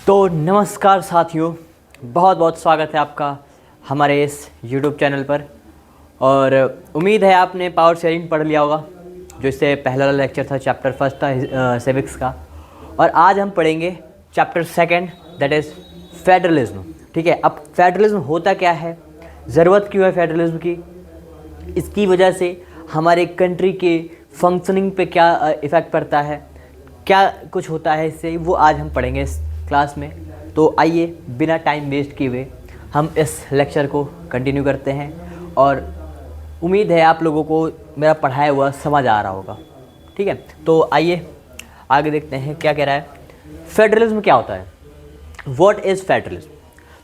तो नमस्कार साथियों, बहुत बहुत स्वागत है आपका हमारे इस YouTube चैनल पर। और उम्मीद है आपने पावर शेयरिंग पढ़ लिया होगा, जो इससे पहला वाला लेक्चर था, चैप्टर फर्स्ट था सिविक्स का। और आज हम पढ़ेंगे chapter second, that is federalism. ठीक है, अब फेडरलिज्म होता क्या है, ज़रूरत क्यों है फेडरलिज्म की, इसकी वजह से हमारे कंट्री के फंक्शनिंग पे क्या इफ़ेक्ट पड़ता है, क्या कुछ होता है इससे, वो आज हम पढ़ेंगे इस क्लास में। तो आइए बिना टाइम वेस्ट किए हुए हम इस लेक्चर को कंटिन्यू करते हैं। और उम्मीद है आप लोगों को मेरा पढ़ाया हुआ समझ आ रहा होगा। ठीक है, तो आइए आगे देखते हैं क्या कह रहा है। फेडरलिज्म क्या होता है, व्हाट इज़ फेडरलिज्म।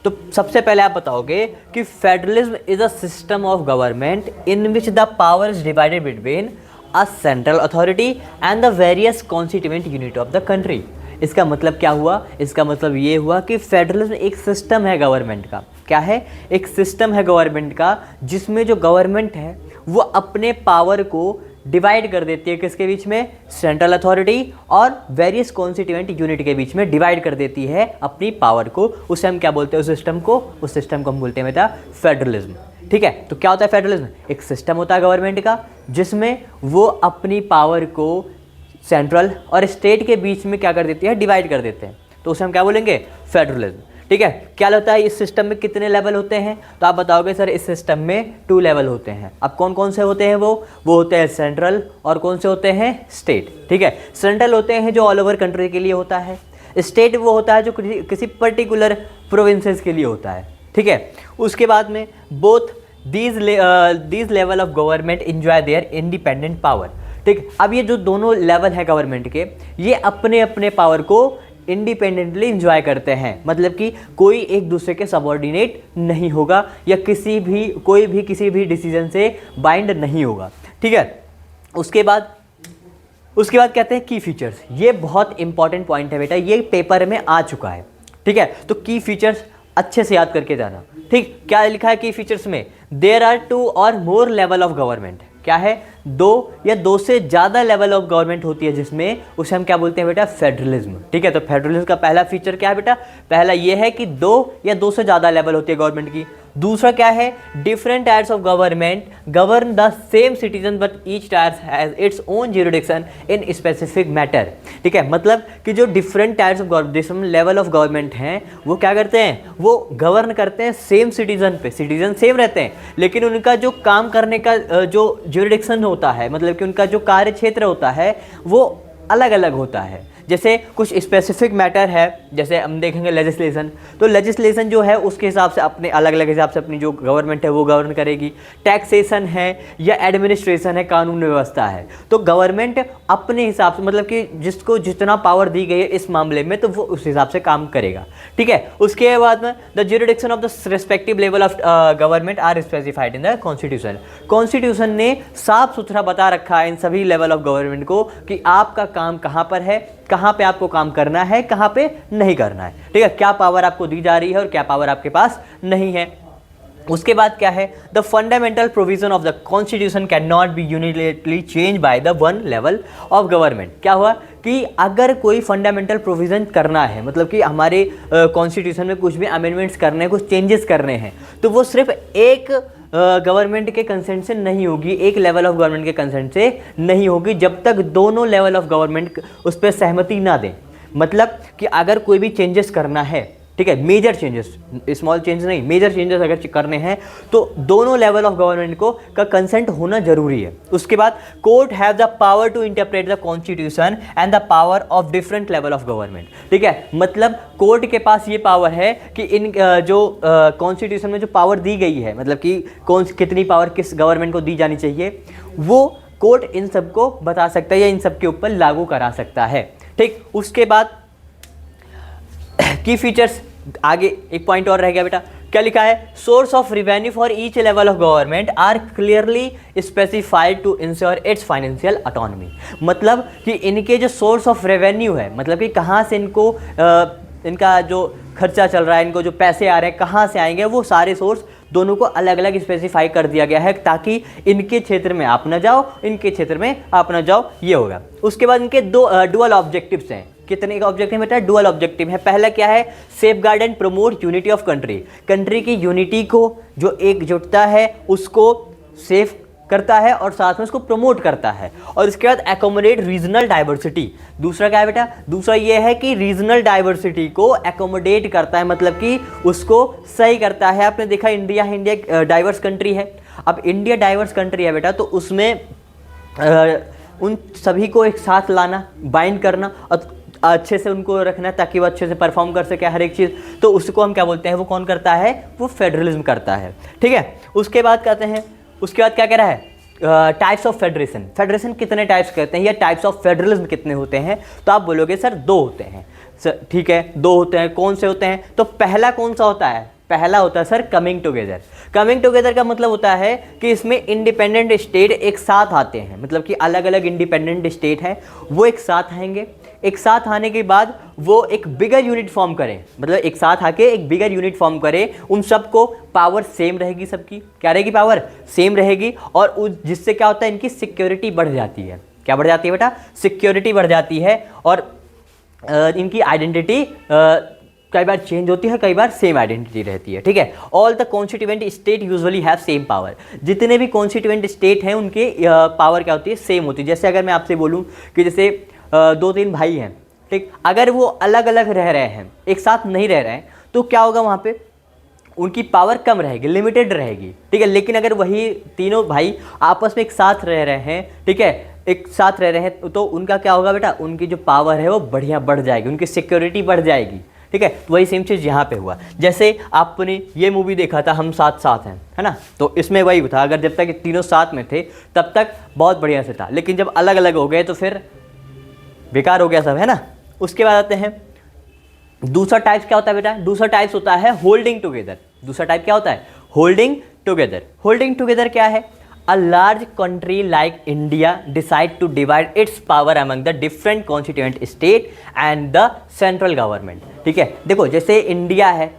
तो सबसे पहले आप बताओगे कि federalism is a system of government in which the power is divided between a central authority and the various constituent unit of the country. इसका मतलब क्या हुआ, इसका मतलब ये हुआ कि फेडरलिज्म एक सिस्टम है गवर्नमेंट का। क्या है, एक सिस्टम है गवर्नमेंट का, जिसमें जो गवर्नमेंट है वो अपने पावर को डिवाइड कर देती है, किसके बीच में, सेंट्रल अथॉरिटी और वेरियस कॉन्स्टिट्यूएंट यूनिट के बीच में डिवाइड कर देती है अपनी पावर को। उसे हम क्या बोलते हैं, उस सिस्टम को हम बोलते हैं बेटा फेडरलिज्म। ठीक है, तो क्या होता है फेडरलिज्म, एक सिस्टम होता है गवर्नमेंट का जिसमें वो अपनी पावर को सेंट्रल और स्टेट के बीच में क्या कर देती है, डिवाइड कर देते हैं। तो उसे हम क्या बोलेंगे, फेडरलिज्म। ठीक है, क्या होता है इस सिस्टम में कितने लेवल होते हैं, तो आप बताओगे सर इस सिस्टम में 2 लेवल होते हैं। अब कौन कौन से होते हैं, वो होते हैं सेंट्रल और कौन से होते हैं, स्टेट। ठीक है, सेंट्रल होते हैं जो ऑल ओवर कंट्री के लिए होता है, स्टेट वो होता है जो किसी पर्टिकुलर प्रोविंसेस के लिए होता है। ठीक है, उसके बाद में both these level of government enjoy there independent power. ठीक, अब ये जो दोनों लेवल है गवर्नमेंट के, ये अपने अपने पावर को इंडिपेंडेंटली इंजॉय करते हैं। मतलब कि कोई एक दूसरे के सबऑर्डिनेट नहीं होगा या कोई भी किसी भी डिसीजन से बाइंड नहीं होगा। ठीक है, उसके बाद कहते हैं की फीचर्स। ये बहुत इंपॉर्टेंट पॉइंट है बेटा, ये पेपर में आ चुका है। ठीक है, तो की फीचर्स अच्छे से याद करके जाना। ठीक, क्या लिखा है की फीचर्स में, देयर आर 2 और मोर लेवल ऑफ गवर्नमेंट। क्या है, 2 या 2 से ज़्यादा लेवल ऑफ गवर्नमेंट होती है, जिसमें उसे हम क्या बोलते हैं बेटा, फेडरलिज्म। ठीक है, तो फेडरलिज्म का पहला फीचर क्या है बेटा, पहला ये है कि 2 या 2 से ज़्यादा लेवल होती है गवर्नमेंट की। दूसरा क्या है, different tyres of government govern the same citizen but each tyres has its own jurisdiction in specific matter. ठीक है, मतलब कि जो different tyres of government, different level of government हैं, वो क्या करते हैं, वो गवर्न करते हैं सेम सिटीजन पे, सिटीजन सेम रहते हैं, लेकिन उनका जो काम करने का जो ज्यूरिडिक्शन होता है, मतलब कि उनका जो कार्य क्षेत्र होता है, वो अलग अलग होता है। जैसे कुछ स्पेसिफिक मैटर है, जैसे हम देखेंगे लेजिस्लेशन, तो लेजिस्लेशन जो है उसके हिसाब से अपने अलग अलग हिसाब से अपनी जो गवर्नमेंट है वो गवर्न करेगी। टैक्सेशन है या एडमिनिस्ट्रेशन है, कानून व्यवस्था है, तो गवर्नमेंट अपने हिसाब से, मतलब कि जिसको जितना पावर दी गई है इस मामले में, तो वो उस हिसाब से काम करेगा। ठीक है, उसके बाद में the jurisdiction of the respective level of government are specified in the constitution. Constitution ने साफ सुथरा बता रखा है इन सभी लेवल ऑफ गवर्नमेंट को कि आपका काम कहाँ पर है, कहाँ पे आपको काम करना है, कहाँ पे नहीं करना है। ठीक है, क्या पावर आपको दी जा रही है और क्या पावर आपके पास नहीं है। उसके बाद क्या है, the fundamental provision of the constitution can not be unilaterally change by the one level of government. क्या हुआ कि अगर कोई फंडामेंटल प्रोविजन करना है, मतलब कि हमारे कॉन्स्टिट्यूशन में कुछ भी अमेंडमेंट्स करने हैं, कुछ चेंजेस करने हैं, तो वो सिर्फ एक गवर्नमेंट के कंसेंट से नहीं होगी, एक लेवल ऑफ गवर्नमेंट के कंसेंट से नहीं होगी, जब तक दोनों लेवल ऑफ गवर्नमेंट उस पर सहमति ना दें। मतलब कि अगर कोई भी चेंजेस करना है, ठीक है, मेजर चेंजेस, स्मॉल चेंज नहीं, मेजर चेंजेस अगर करने हैं, तो दोनों लेवल ऑफ गवर्नमेंट को का कंसेंट होना जरूरी है। उसके बाद court have the power to interpret the constitution and the power of different level of government. ठीक है, मतलब कोर्ट के पास ये पावर है कि इन जो कॉन्स्टिट्यूशन में जो पावर दी गई है, मतलब कि कितनी पावर किस गवर्नमेंट को दी जानी चाहिए, वो कोर्ट इन सबको बता सकता है या इन सब के ऊपर लागू करा सकता है। ठीक, उसके बाद की फीचर्स, आगे एक पॉइंट और रह गया बेटा, क्या लिखा है, source of revenue for each level of government are clearly specified to ensure its financial autonomy. मतलब कि इनके जो सोर्स ऑफ रेवेन्यू है, मतलब कि कहाँ से इनको इनका जो खर्चा चल रहा है, इनको जो पैसे आ रहे हैं कहाँ से आएंगे, वो सारे सोर्स दोनों को अलग अलग स्पेसिफाई कर दिया गया है, ताकि इनके क्षेत्र में आप ना जाओ, इनके क्षेत्र में आप ना जाओ, ये होगा। उसके बाद इनके दो डुअल ऑब्जेक्टिव्स हैं। कितने का ऑब्जेक्टिव बेटा? डुअल ऑब्जेक्टिव है। पहला क्या है? Safe guard and promote unity of country, country की यूनिटी को, जो एकजुटता है उसको सेफ करता है और साथ में उसको प्रमोट करता है। और इसके बाद एकोमोडेट रीजनल डाइवर्सिटी, दूसरा क्या है बेटा? दूसरा ये है कि रीजनल डाइवर्सिटी को एकोमोडेट करता है, मतलब कि उसको सही करता है। आपने देखा इंडिया डाइवर्स कंट्री है। अब इंडिया डाइवर्स कंट्री है बेटा, तो उसमें उन सभी को एक साथ लाना, बाइंड करना और अच्छे से उनको रखना ताकि वो अच्छे से परफॉर्म कर सके हर एक चीज़, तो उसको हम क्या बोलते हैं? वो कौन करता है? वो फेडरलिज्म करता है। ठीक है, उसके बाद कहते हैं, उसके बाद क्या कह रहा है? टाइप्स ऑफ फेडरेशन, फेडरेशन कितने टाइप्स कहते हैं या टाइप्स ऑफ फेडरलिज्म कितने होते हैं? तो आप बोलोगे सर 2 होते हैं। सर ठीक है, 2 होते हैं। कौन से होते हैं? तो पहला कौन सा होता है? पहला होता है sir coming together. Coming together का मतलब होता है कि इसमें इंडिपेंडेंट स्टेट एक साथ आते हैं, मतलब कि अलग अलग इंडिपेंडेंट स्टेट हैं, वो एक साथ आएंगे। एक साथ आने के बाद वो एक बिगर यूनिट फॉर्म करें, मतलब एक साथ आके एक बिगर यूनिट फॉर्म करें। उन सबको पावर सेम रहेगी, सबकी क्या रहेगी? पावर सेम रहेगी। और जिससे क्या होता है? इनकी सिक्योरिटी बढ़ जाती है। क्या बढ़ जाती है बेटा? सिक्योरिटी बढ़ जाती है। और इनकी आइडेंटिटी कई बार चेंज होती है, कई बार सेम आइडेंटिटी रहती है। ठीक है, all the constituent state usually have same power, जितने भी कॉन्स्टिट्यूएंट स्टेट हैं उनके पावर क्या होती है? सेम होती है। जैसे अगर मैं आपसे बोलूं कि जैसे 2-3 भाई हैं, ठीक, अगर वो अलग अलग रह रहे हैं, एक साथ नहीं रह रहे हैं, तो क्या होगा? वहाँ पे उनकी पावर कम रहेगी, लिमिटेड रहेगी। ठीक है, लेकिन अगर वही तीनों भाई आपस में एक साथ रह रहे हैं, ठीक है, एक साथ रह रहे हैं, तो उनका क्या होगा बेटा? उनकी जो पावर है वो बढ़िया बढ़ जाएगी, उनकी सिक्योरिटी बढ़ जाएगी। ठीक है, तो वही सेम चीज़ यहाँ पे हुआ। जैसे आपने ये मूवी देखा था हम साथ साथ हैं, है ना? तो इसमें वही था, अगर जब तक ये तीनों साथ में थे तब तक बहुत बढ़िया से था, लेकिन जब अलग अलग हो गए तो फिर बेकार हो गया सब, है ना? उसके बाद आते हैं दूसरा टाइप क्या होता है बेटा? दूसरा टाइप होता है होल्डिंग टुगेदर। दूसरा टाइप क्या होता है? Holding together. होल्डिंग टुगेदर क्या है? A large country like India decide to divide its power among the different constituent state and the central government। ठीक है, देखो जैसे इंडिया है,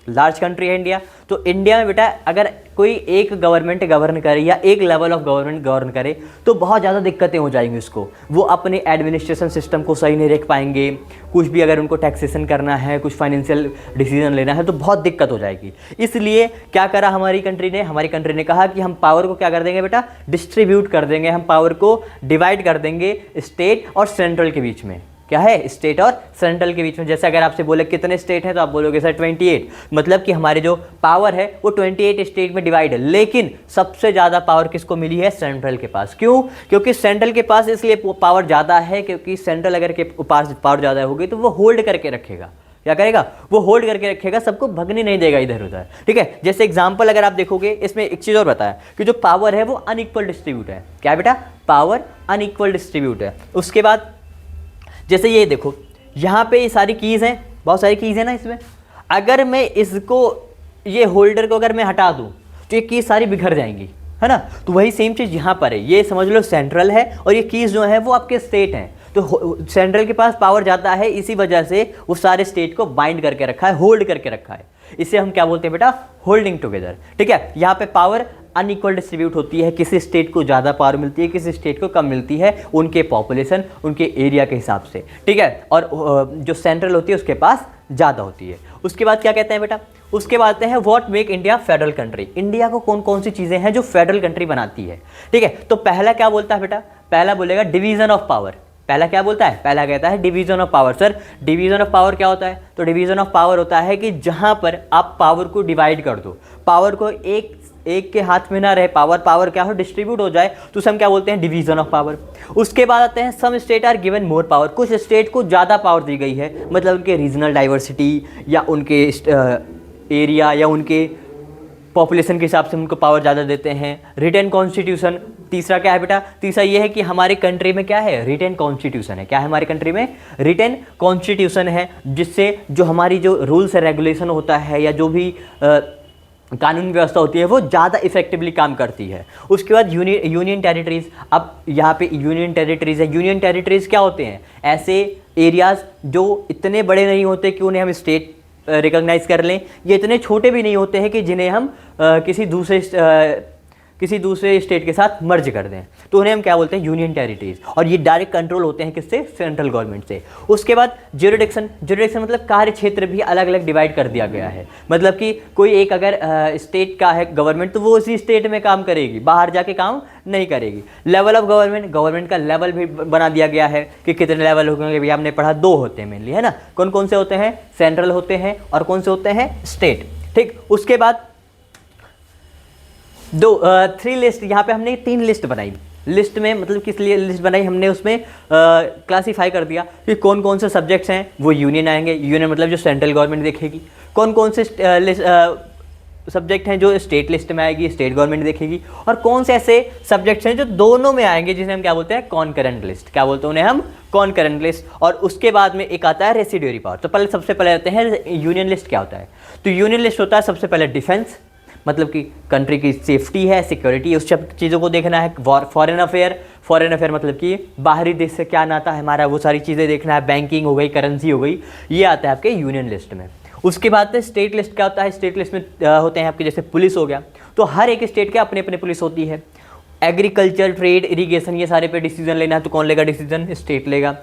लार्ज कंट्री है इंडिया, तो इंडिया में बेटा अगर कोई एक गवर्नमेंट गवर्न करे या एक लेवल ऑफ गवर्नमेंट गवर्न करे तो बहुत ज़्यादा दिक्कतें हो जाएंगी उसको। वो अपने एडमिनिस्ट्रेशन सिस्टम को सही नहीं रख पाएंगे, कुछ भी अगर उनको टैक्सेशन करना है, कुछ फाइनेंशियल डिसीजन लेना है तो बहुत दिक्कत हो जाएगी। इसलिए क्या करा हमारी कंट्री ने? हमारी कंट्री ने कहा कि हम पावर को क्या कर देंगे बेटा? डिस्ट्रीब्यूट कर देंगे, हम पावर को डिवाइड कर देंगे स्टेट और सेंट्रल के बीच में। क्या है? स्टेट और सेंट्रल के बीच में। जैसे अगर आपसे बोले कितने स्टेट हैं तो आप बोलोगे सर 28, मतलब कि हमारे जो पावर है वो 28 स्टेट में डिवाइड है। लेकिन सबसे ज़्यादा पावर किसको मिली है? सेंट्रल के पास। क्यों? क्योंकि सेंट्रल के पास इसलिए पावर ज़्यादा है क्योंकि सेंट्रल अगर के पास पावर ज़्यादा होगी तो वो होल्ड करके रखेगा। क्या करेगा? वो होल्ड करके रखेगा, सबको भगने नहीं देगा इधर उधर। ठीक है, जैसे एग्जांपल अगर आप देखोगे, इसमें एक चीज़ और बताया कि जो पावर है वो अनइक्वल डिस्ट्रीब्यूट है। क्या बेटा? पावर अनइक्वल डिस्ट्रीब्यूट है। उसके बाद जैसे ये देखो, यहाँ पे ये सारी कीज़ हैं, बहुत सारी कीज़ हैं ना इसमें। अगर मैं इसको, ये होल्डर को अगर मैं हटा दूँ तो ये कीज़ सारी बिखर जाएंगी, है ना? तो वही सेम चीज़ यहाँ पर है। ये समझ लो सेंट्रल है और ये कीज़ जो है वो आपके स्टेट हैं। तो सेंट्रल के पास पावर ज़्यादा है, इसी वजह से वो सारे स्टेट को बाइंड करके रखा है, होल्ड करके रखा है। इसे हम क्या बोलते हैं बेटा? Holding together. ठीक है, यहाँ पे पावर अनइक्वल डिस्ट्रीब्यूट होती है, किसी स्टेट को ज़्यादा पावर मिलती है, किसी स्टेट को कम मिलती है, उनके पॉपुलेशन, उनके एरिया के हिसाब से। ठीक है, और जो सेंट्रल होती है उसके पास ज़्यादा होती है। उसके बाद क्या कहते हैं बेटा? उसके बाद आते हैं what make India federal country. India को कौन कौन सी चीज़ें हैं जो फेडरल कंट्री बनाती है? ठीक है, तो पहला क्या बोलता है बेटा? पहला बोलेगा डिवीजन ऑफ पावर। पहला क्या बोलता है? पहला कहता है division of power. Sir division of power क्या होता है? तो डिवीजन ऑफ पावर होता है कि जहां पर आप पावर को डिवाइड कर दो, पावर को एक के हाथ में ना रहे, पावर क्या हो? डिस्ट्रीब्यूट हो जाए, तो हम क्या बोलते हैं? Division of power. उसके बाद आते हैं some state are given more power. कुछ स्टेट को ज़्यादा पावर दी गई है, मतलब उनके रीजनल डाइवर्सिटी या उनके एरिया या उनके पॉपुलेशन के हिसाब से उनको पावर ज़्यादा देते हैं। Written constitution. तीसरा क्या है बेटा? तीसरा ये है कि हमारे कंट्री में क्या है? रिटन कॉन्स्टिट्यूशन है। क्या है हमारी कंट्री में? रिटन कॉन्स्टिट्यूशन है, जिससे जो हमारी जो रूल्स एंड रेगुलेशन होता है या जो भी कानून व्यवस्था होती है वो ज़्यादा इफेक्टिवली काम करती है। उसके बाद यूनियन टेरिटरीज। अब यहाँ पे यूनियन टेरिटरीज है। यूनियन टेरिटरीज क्या होते हैं? ऐसे एरियाज़ जो इतने बड़े नहीं होते कि उन्हें हम स्टेट रिकॉग्नाइज कर लें, ये इतने छोटे भी नहीं होते हैं कि जिन्हें हम किसी किसी दूसरे स्टेट के साथ मर्ज कर दें तो उन्हें हम क्या बोलते हैं, यूनियन टेरिटरीज। और ये डायरेक्ट कंट्रोल होते हैं किससे, सेंट्रल गवर्नमेंट से। उसके बाद ज्यूरिडिक्शन, ज्यूरिडिक्शन मतलब कार्य क्षेत्र भी अलग अलग डिवाइड कर दिया गया है। मतलब कि कोई एक अगर स्टेट का है गवर्नमेंट तो वो उसी स्टेट में काम करेगी, बाहर जाके काम नहीं करेगी। लेवल ऑफ गवर्नमेंट, गवर्नमेंट का लेवल भी बना दिया गया है कि कितने लेवल होंगे, भी हमने पढ़ा 2 होते हैं मेनली, है ना। कौन कौन से होते हैं, सेंट्रल होते हैं और कौन से होते हैं, स्टेट। ठीक, उसके बाद 3 लिस्ट, यहाँ पे हमने 3 लिस्ट बनाई। लिस्ट में मतलब किस लिए लिस्ट बनाई हमने, उसमें क्लासीफाई कर दिया कि कौन कौन से सब्जेक्ट्स हैं वो यूनियन आएंगे, यूनियन मतलब जो सेंट्रल गवर्नमेंट देखेगी। कौन कौन से सब्जेक्ट हैं जो स्टेट लिस्ट में आएगी, स्टेट गवर्नमेंट देखेगी। और कौन से ऐसे सब्जेक्ट्स हैं जो दोनों में आएंगे, जिसे हम क्या बोलते हैं, कॉन्करेंट लिस्ट। क्या बोलते हैं उन्हें हम, कॉन्करेंट लिस्ट। और उसके बाद में एक आता है रेसिड्यूरी पावर। तो पहले सबसे पहले आते हैं यूनियन लिस्ट क्या होता है। तो यूनियन लिस्ट होता है सबसे पहले डिफेंस, मतलब कि कंट्री की सेफ्टी है, सिक्योरिटी, उस सब चीज़ों को देखना है। फॉरेन अफेयर, फॉरेन अफेयर मतलब कि बाहरी देश से क्या नाता है हमारा, वो सारी चीज़ें देखना है। बैंकिंग हो गई, करेंसी हो गई, ये आता है आपके यूनियन लिस्ट में। उसके बाद स्टेट लिस्ट क्या होता है, स्टेट लिस्ट में होते हैं आपके जैसे पुलिस हो गया, तो हर एक स्टेट के अपने अपने पुलिस होती है। एग्रीकल्चर, ट्रेड, इरिगेशन, ये सारे पे डिसीजन लेना है तो कौन लेगा डिसीजन, स्टेट लेगा।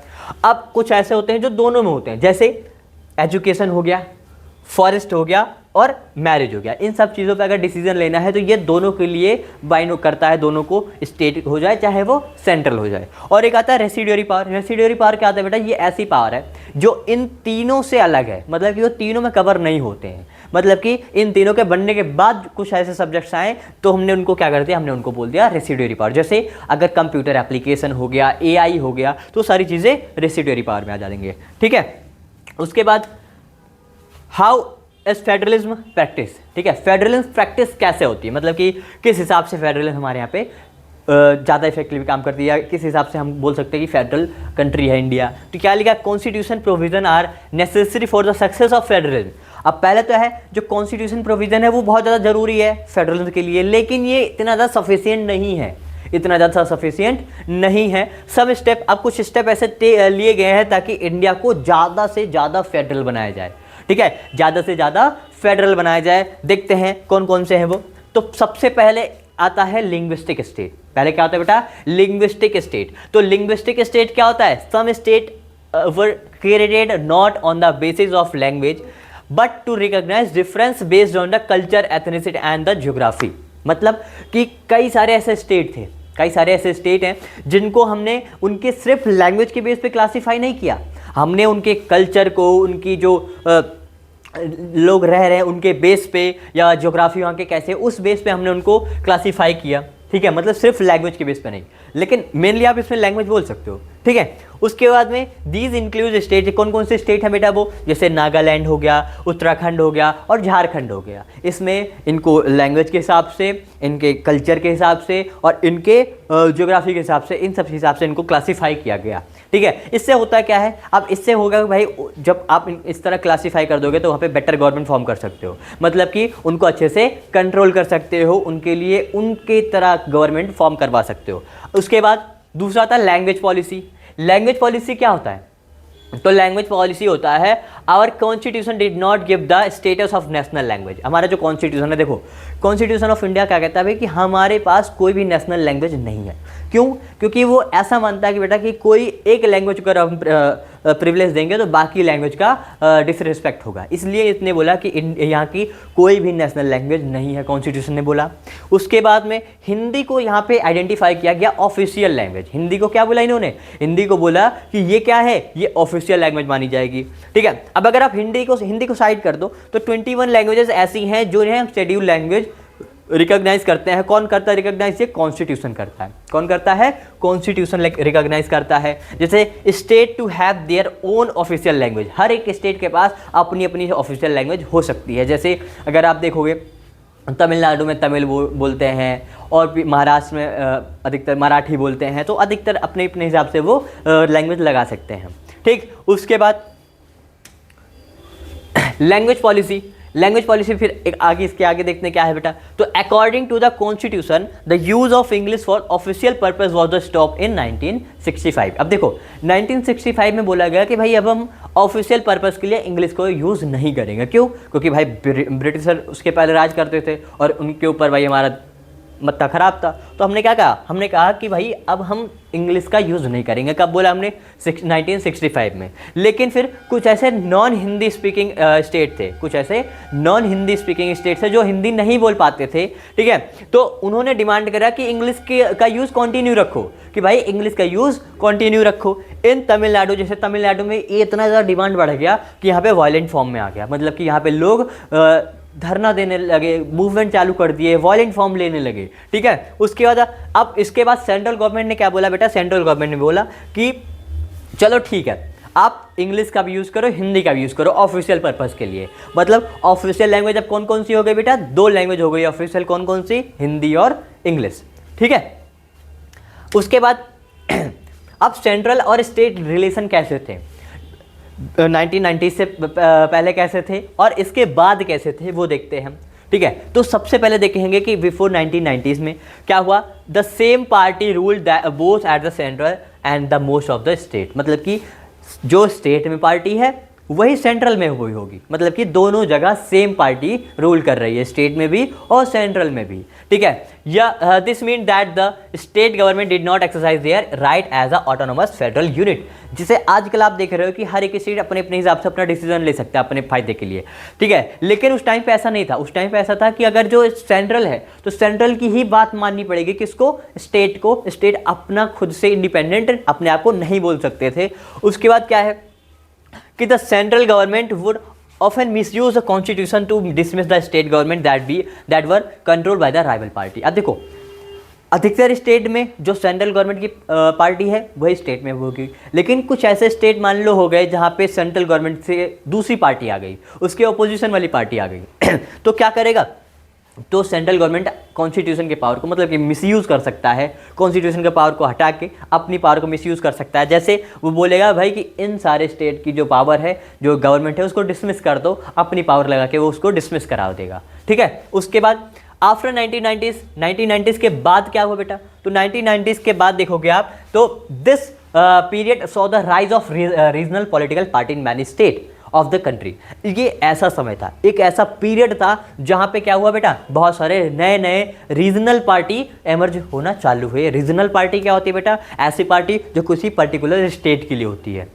अब कुछ ऐसे होते हैं जो दोनों में होते हैं, जैसे एजुकेशन हो गया, फॉरेस्ट हो गया और मैरिज हो गया। इन सब चीज़ों पे अगर डिसीजन लेना है तो ये दोनों के लिए बाइंड करता है, दोनों को, स्टेट हो जाए चाहे वो सेंट्रल हो जाए। और एक आता है रेसिड्यूरी पावर। रेसिड्यूरी पावर क्या आता है बेटा, ये ऐसी पावर है जो इन तीनों से अलग है, मतलब कि वो तीनों में कवर नहीं होते हैं। मतलब कि इन तीनों के बनने के बाद कुछ ऐसे सब्जेक्ट्स आए तो हमने उनको क्या कर दिया, हमने उनको बोल दिया रेसिड्यूरी पावर। जैसे अगर कंप्यूटर एप्लीकेशन हो गया, AI हो गया, तो सारी चीज़ें रेसिड्यूरी पावर में आ जाएंगे। ठीक है, उसके बाद हाउ एज फेडरलिज्म प्रैक्टिस। ठीक है, फेडरलिज्म प्रैक्टिस कैसे होती है, मतलब कि किस हिसाब से फेडरलिज्म हमारे यहाँ पे ज़्यादा इफेक्टिव काम करती है, किस हिसाब से हम बोल सकते हैं कि फेडरल कंट्री है इंडिया। तो क्या लिखा, constitution provision are necessary for the success of federalism. अब पहले तो है जो कॉन्स्टिट्यूशन प्रोविजन है वो बहुत ज़्यादा जरूरी है फेडरलिज्म के लिए, लेकिन ये इतना ज़्यादा सफिशियंट नहीं है, इतना ज़्यादा सफिशियंट नहीं है। सब स्टेप, अब कुछ स्टेप ऐसे लिए गए हैं ताकि इंडिया को ज़्यादा से ज़्यादा फेडरल बनाया जाए। ठीक है, ज़्यादा से ज़्यादा फेडरल बनाया जाए। देखते हैं कौन कौन से हैं वो। तो सबसे पहले आता है लिंग्विस्टिक स्टेट। पहले क्या होता है बेटा, लिंग्विस्टिक स्टेट। तो लिंग्विस्टिक स्टेट क्या होता है, some state were created not on the basis of language but to recognise difference based on the culture, ethnicity and the geography. मतलब कि कई सारे ऐसे स्टेट थे, कई सारे ऐसे स्टेट हैं जिनको हमने उनके सिर्फ लैंग्वेज के बेस पे क्लासीफाई नहीं किया, हमने उनके कल्चर को, उनकी जो लोग रह रहे हैं उनके बेस पे, या ज्योग्राफी वहाँ के कैसे, उस बेस पे हमने उनको क्लासीफाई किया। ठीक है, मतलब सिर्फ लैंग्वेज के बेस पे नहीं, लेकिन मेनली आप इसमें लैंग्वेज बोल सकते हो। ठीक है, उसके बाद में दीज इंक्लूड स्टेट, कौन कौन से स्टेट है बेटा वो, जैसे नागालैंड हो गया, उत्तराखंड हो गया और झारखंड हो गया। इसमें इनको लैंग्वेज के हिसाब से, इनके कल्चर के हिसाब से और इनके ज्योग्राफी के हिसाब से, इन सब हिसाब से इनको क्लासीफाई किया गया। ठीक है, इससे होता क्या है, अब इससे होगा भाई जब आप इस तरह क्लासीफाई कर दोगे तो वहाँ पे बेटर गवर्नमेंट फॉर्म कर सकते हो, मतलब कि उनको अच्छे से कंट्रोल कर सकते हो, उनके लिए उनके तरह गवर्नमेंट फॉर्म करवा सकते हो। उसके बाद दूसरा आता है लैंग्वेज पॉलिसी। लैंग्वेज पॉलिसी क्या होता है, तो लैंग्वेज पॉलिसी होता है our constitution did not give the status of national language. हमारा जो कॉन्स्टिट्यूशन है, देखो कॉन्स्टिट्यूशन ऑफ इंडिया क्या कहता है कि हमारे पास कोई भी नेशनल लैंग्वेज नहीं है। क्यों, क्योंकि वो ऐसा मानता है कि बेटा कि कोई एक लैंग्वेज को हम प्रिविलेज देंगे तो बाकी लैंग्वेज का डिसरिस्पेक्ट होगा, इसलिए इसने बोला कि यहाँ की कोई भी नेशनल लैंग्वेज नहीं है, कॉन्स्टिट्यूशन ने बोला। उसके बाद में हिंदी को यहाँ पे आइडेंटिफाई किया गया ऑफिशियल लैंग्वेज। हिंदी को क्या बोला इन्होंने, हिंदी को बोला कि ये क्या है, ये ऑफिशियल लैंग्वेज मानी जाएगी। ठीक है, अब अगर आप हिंदी को साइड कर दो तो 21 लैंग्वेजेस ऐसी हैं जो है शेड्यूल लैंग्वेज रिकॉग्नाइज करते हैं। कौन करता है रिकॉग्नाइज, ये कॉन्स्टिट्यूशन करता है। कौन करता है, कॉन्स्टिट्यूशन रिकॉग्नाइज करता है। जैसे state to have their own official language, हर एक स्टेट के पास अपनी अपनी ऑफिशियल लैंग्वेज हो सकती है। जैसे अगर आप देखोगे तमिलनाडु में तमिल बोलते हैं और महाराष्ट्र में अधिकतर मराठी बोलते हैं, तो अधिकतर अपने अपने हिसाब से वो लैंग्वेज लगा सकते हैं। ठीक, उसके बाद लैंग्वेज पॉलिसी। लैंग्वेज पॉलिसी फिर एक आगे, इसके आगे देखते हैं क्या है बेटा। तो according to the constitution the use of English for official purpose was the stop in 1965। अब देखो 1965 में बोला गया कि भाई अब हम ऑफिशियल पर्पस के लिए इंग्लिश को यूज़ नहीं करेंगे। क्यों, क्योंकि भाई ब्रिटिशर उसके पहले राज करते थे और उनके ऊपर भाई हमारा मतलब ख़राब था। तो हमने क्या कहा, हमने कहा कि भाई अब हम इंग्लिश का यूज़ नहीं करेंगे। कब बोला हमने? 1965 में। लेकिन फिर कुछ ऐसे नॉन हिंदी स्पीकिंग स्टेट थे, कुछ ऐसे नॉन हिंदी स्पीकिंग स्टेट थे जो हिंदी नहीं बोल पाते थे, ठीक है। तो उन्होंने डिमांड करा कि इंग्लिश का यूज़ कंटिन्यू रखो, कि भाई इंग्लिश का यूज़ कंटिन्यू रखो। इन तमिलनाडु, जैसे तमिलनाडु में ये इतना ज़्यादा डिमांड बढ़ गया कि यहाँ पे वायलेंट फॉर्म में आ गया, मतलब कि यहाँ पे लोग धरना देने लगे, मूवमेंट चालू कर दिए, वायलेंट फॉर्म लेने लगे, ठीक है। उसके बाद अब इसके बाद सेंट्रल गवर्नमेंट ने क्या बोला बेटा? सेंट्रल गवर्नमेंट ने बोला कि चलो ठीक है, आप इंग्लिश का भी यूज़ करो, हिंदी का भी यूज़ करो ऑफिशियल पर्पज़ के लिए। मतलब ऑफिशियल लैंग्वेज अब कौन कौन सी हो गई बेटा? 2 लैंग्वेज हो गई ऑफिशियल, कौन कौन सी? हिंदी और इंग्लिश, ठीक है। उसके बाद अब सेंट्रल और स्टेट रिलेशन कैसे थे 1990 से पहले कैसे थे और इसके बाद कैसे थे, वो देखते हैं, ठीक है। तो सबसे पहले देखेंगे कि बिफोर 1990s में क्या हुआ। The same party ruled both at the central and the most of the state, मतलब कि जो स्टेट में पार्टी है वही सेंट्रल में हुई होगी, मतलब कि दोनों जगह सेम पार्टी रूल कर रही है, स्टेट में भी और सेंट्रल में भी, ठीक है। या this mean that the state government did not exercise their right as a autonomous federal unit, जिसे आजकल आप देख रहे हो कि हर एक स्टेट अपने अपने हिसाब से अपना डिसीजन ले सकता है अपने फायदे के लिए, ठीक है। लेकिन उस टाइम पे ऐसा नहीं था, उस टाइम पे ऐसा था कि अगर जो सेंट्रल है तो सेंट्रल की ही बात माननी पड़ेगी, किसको? स्टेट को। स्टेट अपना खुद से इंडिपेंडेंट अपने आप को नहीं बोल सकते थे। उसके बाद क्या है कि the central government would often misuse the constitution to dismiss the state government that were controlled by the rival party. अब देखो, अधिकतर स्टेट में जो सेंट्रल गवर्नमेंट की पार्टी है वही स्टेट में होगी, लेकिन कुछ ऐसे स्टेट मान लो हो गए जहाँ पे सेंट्रल गवर्नमेंट से दूसरी पार्टी आ गई, उसके अपोजिशन वाली पार्टी आ गई तो क्या करेगा? तो सेंट्रल गवर्नमेंट कॉन्स्टिट्यूशन के पावर को मतलब कि मिसयूज़ कर सकता है, कॉन्स्टिट्यूशन के पावर को हटा के अपनी पावर को मिसयूज़ कर सकता है। जैसे वो बोलेगा भाई कि इन सारे स्टेट की जो पावर है, जो गवर्नमेंट है, उसको डिसमिस कर दो, अपनी पावर लगा के वो उसको डिसमिस करा देगा, ठीक है। उसके बाद आफ्टर 1990s के बाद क्या हुआ बेटा? तो 1990s के बाद देखोगे आप तो this period saw the rise of regional political party in many state of the country. ये ऐसा समय था, एक ऐसा पीरियड था जहां पे क्या हुआ बेटा? बहुत सारे नए नए रीजनल पार्टी एमर्ज होना चालू हुए। रीजनल पार्टी क्या होती है बेटा? ऐसी पार्टी जो किसी पर्टिकुलर स्टेट के लिए होती है,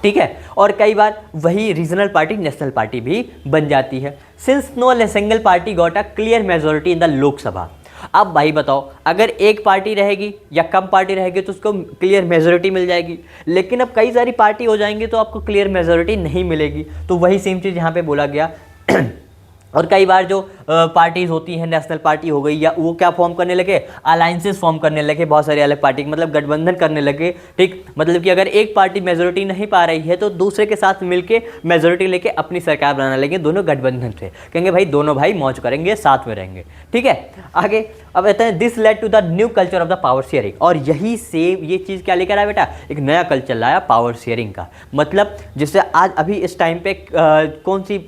ठीक है। और कई बार वही रीजनल पार्टी नेशनल पार्टी भी बन जाती है। Since no single party got a clear majority in the Lok Sabha. अब भाई बताओ, अगर एक पार्टी रहेगी या कम पार्टी रहेगी तो उसको क्लियर मेजोरिटी मिल जाएगी, लेकिन अब कई सारी पार्टी हो जाएंगी तो आपको क्लियर मेजोरिटी नहीं मिलेगी। तो वही सेम चीज़ यहाँ पे बोला गया और कई बार जो पार्टीज होती हैं, नेशनल पार्टी हो गई, या वो क्या फॉर्म करने लगे? अलायंसेस फॉर्म करने लगे, बहुत सारी अलग पार्टी, मतलब गठबंधन करने लगे, ठीक। मतलब कि अगर एक पार्टी मेजोरिटी नहीं पा रही है तो दूसरे के साथ मिलके मेजोरिटी लेके अपनी सरकार बनाने लगे, दोनों गठबंधन से। कहेंगे भाई दोनों भाई मौज करेंगे, साथ में रहेंगे, ठीक है। आगे अब कहते हैं this led to the new culture of the power sharing. और यही से ये चीज़ क्या लेकर आया बेटा? एक नया कल्चर लाया पावर शेयरिंग का। मतलब जिससे आज अभी इस टाइम पे कौन सी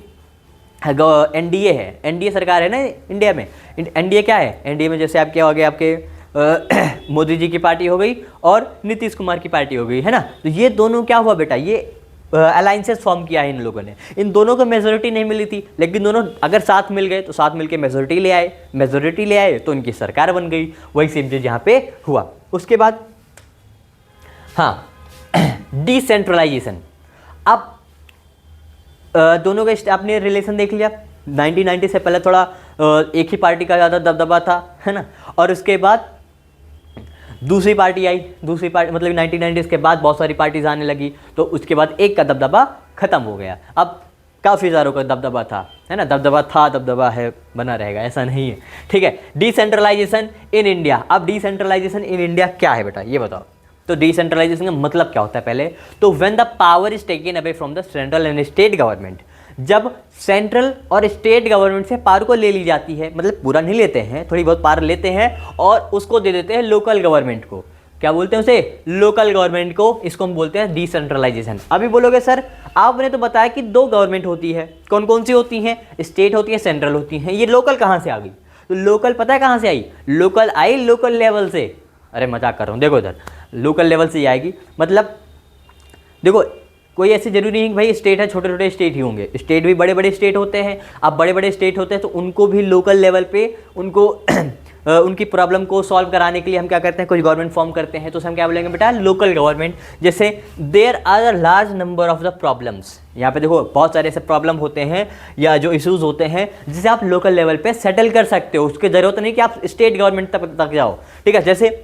एनडीए है, एनडीए सरकार है ना इंडिया में। एनडीए क्या है? एनडीए में जैसे आप क्या हो गए, आपके मोदी जी की पार्टी हो गई और नीतीश कुमार की पार्टी हो गई, है ना। तो ये दोनों क्या हुआ बेटा? ये अलायंसेस फॉर्म किया है इन लोगों ने। इन दोनों को मेजोरिटी नहीं मिली थी, लेकिन दोनों अगर साथ मिल गए तो साथ मिलके मेजोरिटी ले आए, मेजोरिटी ले आए तो उनकी सरकार बन गई। वही सेम चीज़ यहाँ पे हुआ। उसके बाद हाँ, डिसेंट्रलाइजेशन। अब दोनों का आपने रिलेशन देख लिया। 1990 से पहले थोड़ा एक ही पार्टी का ज़्यादा दबदबा था, है ना। और उसके बाद दूसरी पार्टी आई, दूसरी पार्टी मतलब 1990 के बाद बहुत सारी पार्टीज आने लगी, तो उसके बाद एक का दबदबा खत्म हो गया। अब काफ़ी सारों का दबदबा था, है ना। दबदबा था, दबदबा है, बना रहेगा, ऐसा नहीं है, ठीक है। Decentralisation in India. अब डिसेंट्रलाइजेशन इन इंडिया क्या है बेटा, ये बताओ। तो डिसेंट्रलाइजेशन का मतलब क्या होता है पहले? तो when the power is taken away from the central and state government. जब सेंट्रल और स्टेट गवर्नमेंट से पावर को ले ली जाती है, मतलब पूरा नहीं लेते हैं, थोड़ी बहुत पावर लेते हैं और उसको दे देते हैं लोकल गवर्नमेंट को। क्या बोलते हैं उसे? लोकल गवर्नमेंट को। इसको हम बोलते हैं डिसेंट्रलाइजेशन। अभी बोलोगे सर आपने तो बताया कि 2 गवर्नमेंट होती है, कौन कौन सी होती हैं? स्टेट होती है, सेंट्रल होती हैं। ये लोकल कहाँ से आ गई? तो लोकल पता है कहाँ से आई? लोकल आई लोकल लेवल से। अरे मजाक कर रहा हूँ, देखो इधर लोकल लेवल से ही आएगी। मतलब देखो कोई ऐसे जरूरी नहीं कि भाई स्टेट है, छोटे छोटे स्टेट ही होंगे, स्टेट भी बड़े बड़े स्टेट होते हैं। अब बड़े बड़े स्टेट होते हैं तो उनको भी लोकल लेवल पे उनको उनकी प्रॉब्लम को सॉल्व कराने के लिए हम क्या करते हैं, कुछ गवर्नमेंट फॉर्म करते हैं, तो उसे हम क्या बोलेंगे बेटा, लोकल गवर्नमेंट। जैसे there are a large number of the problems, यहाँ पे देखो बहुत सारे ऐसे प्रॉब्लम होते हैं या जो इश्यूज होते हैं जिसे आप लोकल लेवल पे सेटल कर सकते हो, उसकी जरूरत नहीं कि आप स्टेट गवर्नमेंट तक जाओ, ठीक है। जैसे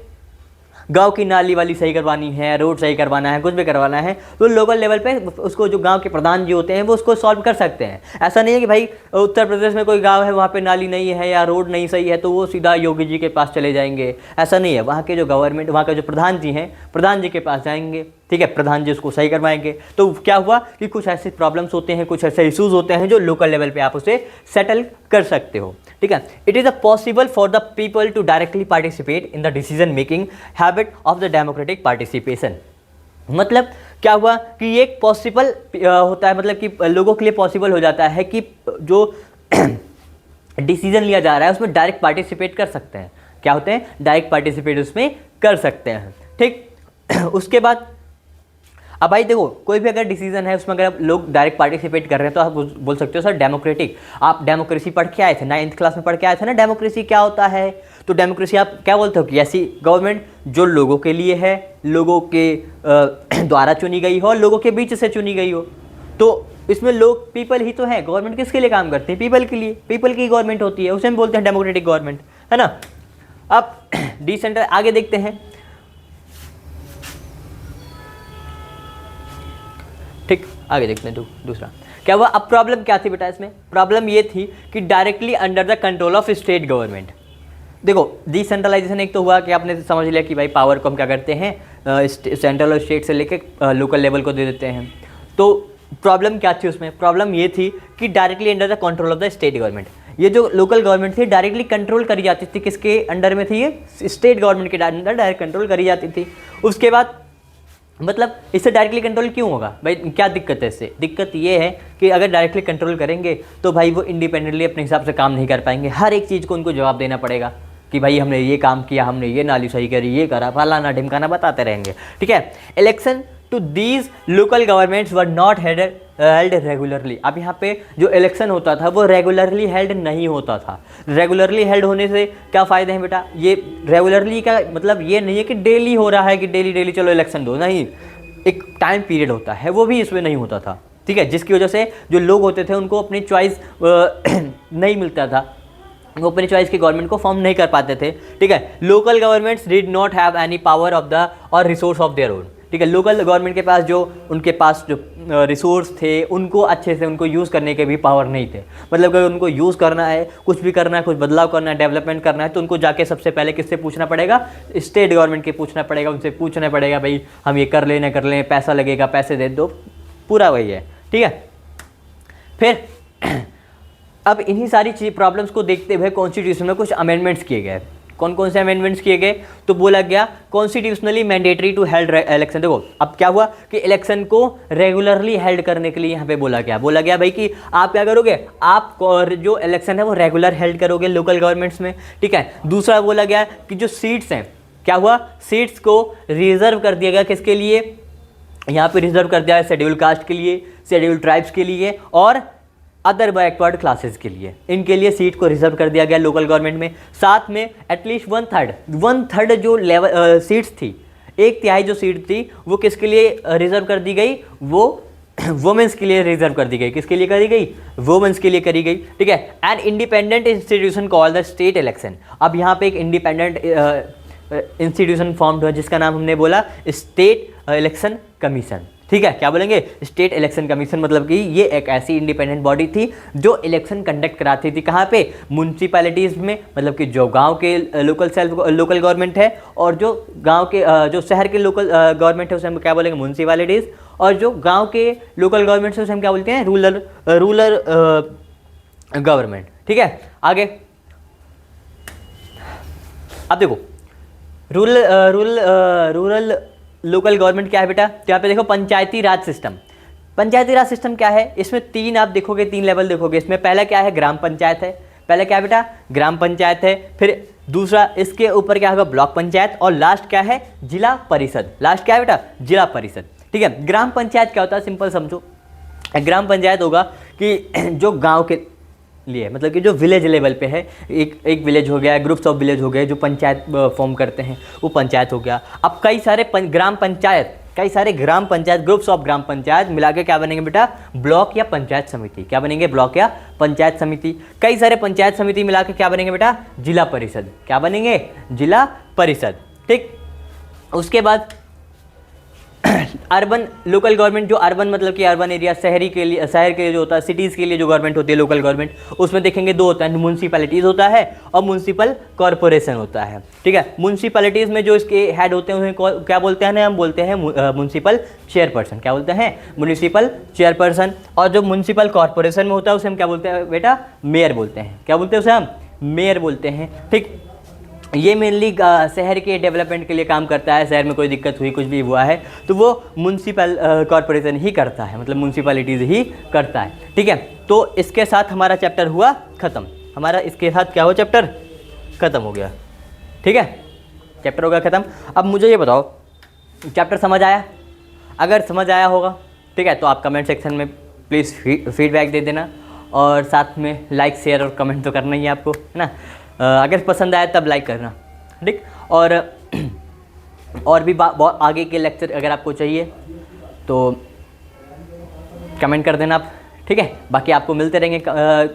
गांव की नाली वाली सही करवानी है, रोड सही करवाना है, कुछ भी करवाना है, तो लोकल लेवल पे उसको जो गांव के प्रधान जी होते हैं वो उसको सॉल्व कर सकते हैं। ऐसा नहीं है कि भाई उत्तर प्रदेश में कोई गांव है वहाँ पे नाली नहीं है या रोड नहीं सही है तो वो सीधा योगी जी के पास चले जाएंगे, ऐसा नहीं है। वहाँ के जो गवर्नमेंट, वहाँ के जो प्रधान जी हैं, प्रधान जी के पास जाएंगे, ठीक है, प्रधान जी उसको सही करवाएंगे। तो क्या हुआ कि कुछ ऐसे प्रॉब्लम्स होते हैं, कुछ ऐसे इशूज़ होते हैं जो लोकल लेवल पे आप उसे सेटल कर सकते हो, ठीक है। It is a possible for the people to directly participate in the decision making habit of the democratic participation. मतलब क्या हुआ कि ये एक पॉसिबल होता है, मतलब कि लोगों के लिए पॉसिबल हो जाता है कि जो डिसीजन लिया जा रहा है उसमें डायरेक्ट पार्टिसिपेट कर सकते हैं। क्या होते हैं, डायरेक्ट पार्टिसिपेट उसमें कर सकते हैं, ठीक। उसके बाद अब भाई देखो, कोई भी अगर डिसीजन है उसमें अगर लोग डायरेक्ट पार्टिसिपेट कर रहे हैं तो आप बोल सकते हो सर डेमोक्रेटिक। आप डेमोक्रेसी पढ़ के आए थे, 9th क्लास में पढ़ के आए थे ना डेमोक्रेसी क्या होता है। तो डेमोक्रेसी आप क्या बोलते हो कि ऐसी गवर्नमेंट जो लोगों के लिए है, लोगों के द्वारा चुनी गई हो, लोगों के बीच से चुनी गई हो। तो इसमें लोग, पीपल ही तो है। गवर्नमेंट किसके लिए काम करते हैं, पीपल के लिए, पीपल की गवर्नमेंट होती है, उसे हम बोलते हैं डेमोक्रेटिक गवर्नमेंट, है ना। अब डिसेंट्रल आगे देखते हैं, ठीक, आगे देखते हैं। दूसरा क्या हुआ, अब प्रॉब्लम क्या थी बेटा इसमें, प्रॉब्लम ये थी कि directly under the control of state government. देखो डिसेंट्रलाइजेशन एक तो हुआ कि आपने समझ लिया कि भाई पावर को हम क्या करते हैं, सेंट्रल और स्टेट से लेके लोकल लेवल को दे देते हैं। तो प्रॉब्लम क्या थी उसमें, प्रॉब्लम ये थी कि directly under the control of the state government. ये जो लोकल गवर्नमेंट थी डायरेक्टली कंट्रोल करी जाती थी, किसके अंडर में थी, ये स्टेट गवर्नमेंट के अंडर डायरेक्ट कंट्रोल करी जाती थी। उसके बाद मतलब इससे डायरेक्टली कंट्रोल क्यों होगा भाई, क्या दिक्कत है इससे, दिक्कत ये है कि अगर डायरेक्टली कंट्रोल करेंगे तो भाई वो इंडिपेंडेंटली अपने हिसाब से काम नहीं कर पाएंगे, हर एक चीज़ को उनको जवाब देना पड़ेगा कि भाई हमने ये काम किया, हमने ये नाली सही करी, ये करा, फलाना ढिमकाना बताते रहेंगे, ठीक है। Election to these local governments were not held regularly. अब यहाँ पे जो इलेक्शन होता था वो रेगुलरली हेल्ड नहीं होता था। रेगुलरली हेल्ड होने से क्या फ़ायदे हैं बेटा, ये रेगुलरली का मतलब ये नहीं है कि डेली हो रहा है कि डेली डेली चलो इलेक्शन दो, नहीं, एक टाइम पीरियड होता है, वो भी इसमें नहीं होता था, ठीक है। जिसकी वजह से जो लोग होते थे उनको अपनी चॉइस नहीं मिलता था, वो अपनी चॉइस की गवर्नमेंट को फॉर्म नहीं कर पाते थे, ठीक है। Local governments did not have any power of the और रिसोर्स ऑफ देयर ओन, ठीक है। लोकल गवर्नमेंट के पास जो उनके पास जो रिसोर्स थे उनको अच्छे से उनको यूज़ करने के भी पावर नहीं थे। मतलब अगर उनको यूज़ करना है, कुछ भी करना है, कुछ बदलाव करना है, डेवलपमेंट करना है, तो उनको जाके सबसे पहले किससे पूछना पड़ेगा, स्टेट गवर्नमेंट के पूछना पड़ेगा, उनसे पूछना पड़ेगा भाई हम ये कर लें ना कर लें, पैसा लगेगा, पैसे दे दो, पूरा वही है, ठीक है। फिर अब इन्हीं सारी चीज़ प्रॉब्लम्स को देखते हुए कॉन्स्टिट्यूशन में कुछ अमेंडमेंट्स किए गए। कौन कौन से अमेंडमेंट्स किए गए, तो बोला गया constitutionally mandatory to held election. देखो अब क्या हुआ कि इलेक्शन को रेगुलरली हेल्ड करने के लिए यहाँ पे बोला गया भाई कि आप क्या करोगे, आप जो इलेक्शन है वो रेगुलर हेल्ड करोगे लोकल गवर्नमेंट्स में, ठीक है। दूसरा बोला गया कि जो सीट्स हैं, क्या हुआ, सीट्स को रिजर्व कर दिया गया, किसके लिए, यहाँ पे रिजर्व कर दिया है शेड्यूल कास्ट के लिए, शेड्यूल ट्राइब्स के लिए और अदर बैकवर्ड क्लासेस के लिए, इनके लिए सीट को रिजर्व कर दिया गया लोकल गवर्नमेंट में। साथ में एटलीस्ट वन थर्ड जो लेवल सीट्स थी, 1/3 जो सीट थी वो किसके लिए रिजर्व कर दी गई, वो वुमेन्स के लिए रिजर्व कर दी गई। किसके लिए करी गई, वुमेन्स के लिए करी गई, ठीक है। And independent institution called the state election. अब यहाँ पे एक इंडिपेंडेंट इंस्टीट्यूशन फॉर्म हुआ जिसका नाम हमने बोला स्टेट इलेक्शन कमीशन, ठीक है। क्या बोलेंगे, स्टेट इलेक्शन कमीशन। मतलब कि ये एक ऐसी इंडिपेंडेंट बॉडी थी जो इलेक्शन कंडक्ट कराती थी, कहाँ पे, म्यूनसिपैलिटीज़ में, मतलब कि जो गांव के लोकल गवर्नमेंट है, और जो गांव के जो शहर के लोकल गवर्नमेंट है उसे हम क्या बोलेंगे, म्यूनसिपैलिटीज़, और जो गांव के लोकल गवर्नमेंट है उसे हम क्या बोलते हैं, रूरल गवर्नमेंट, ठीक है। आगे अब देखो रूरल लोकल गवर्नमेंट क्या है बेटा, तो यहाँ पे देखो पंचायती राज सिस्टम। पंचायती राज सिस्टम क्या है, इसमें तीन आप देखोगे, 3 लेवल देखोगे। इसमें पहला क्या है, ग्राम पंचायत है, पहले क्या है बेटा, ग्राम पंचायत है। फिर दूसरा इसके ऊपर क्या होगा, ब्लॉक पंचायत, और लास्ट क्या है, जिला परिषद। लास्ट क्या है बेटा, जिला परिषद, ठीक है। ग्राम पंचायत क्या होता है, सिंपल समझो, ग्राम पंचायत होगा कि जो गाँव के लिए, मतलब कि जो विलेज लेवल पे है, एक एक विलेज हो गया, ग्रुप्स ऑफ विलेज हो गए जो पंचायत फॉर्म करते हैं, वो पंचायत हो गया। अब कई सारे ग्राम पंचायत, कई सारे ग्राम panchayat, groups of gram panchayat मिला के क्या बनेंगे बेटा, ब्लॉक या पंचायत समिति। क्या बनेंगे, ब्लॉक या पंचायत समिति। कई सारे पंचायत समिति मिला के क्या बनेंगे बेटा, जिला परिषद। क्या बनेंगे, जिला परिषद। ठीक, उसके बाद अर्बन लोकल गवर्नमेंट, जो अर्बन मतलब कि अर्बन एरिया, शहरी के लिए, शहर के लिए जो होता है, सिटीज़ के लिए जो गवर्नमेंट होती है लोकल गवर्नमेंट, उसमें देखेंगे दो होता है, म्यूनसिपैलिटीज़ होता है और म्यूनसिपल कॉरपोरेशन होता है। ठीक है, म्यूनसिपैलिटीज़ में जो इसके हेड होते हैं उन्हें क्या बोलते हैं, हम बोलते हैं म्यूनसिपल चेयरपर्सन। क्या बोलते हैं, म्यूनसिपल चेयरपर्सन। और जो म्यूनसिपल कॉरपोरेशन में होता है उसे हम क्या बोलते हैं बेटा, मेयर बोलते हैं। क्या बोलते हैं उसे हम, मेयर बोलते हैं। ठीक, ये मेनली शहर के डेवलपमेंट के लिए काम करता है। शहर में कोई दिक्कत हुई, कुछ भी हुआ है तो वो म्यूनसिपल कॉरपोरेशन ही करता है, मतलब म्यूनसिपैलिटीज़ ही करता है। ठीक है, तो इसके साथ हमारा चैप्टर हुआ ख़त्म। हमारा इसके साथ क्या हुआ, चैप्टर ख़त्म हो गया। ठीक है, चैप्टर हो गया ख़त्म। अब मुझे ये बताओ, चैप्टर समझ आया? अगर समझ आया होगा, ठीक है, तो आप कमेंट सेक्शन में प्लीज़ फीडबैक दे देना, और साथ में लाइक शेयर और कमेंट तो करना ही है आपको, है ना। अगर पसंद आया तब लाइक करना। ठीक, और भी बहुत आगे के लेक्चर अगर आपको चाहिए तो कमेंट कर देना आप। ठीक है, बाकी आपको मिलते रहेंगे।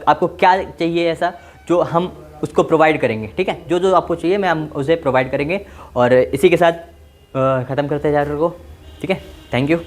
आपको क्या चाहिए ऐसा जो हम उसको प्रोवाइड करेंगे। ठीक है, जो जो आपको चाहिए मैं हम उसे प्रोवाइड करेंगे। और इसी के साथ ख़त्म करते हैं चैप्टर को। ठीक है, थैंक यू।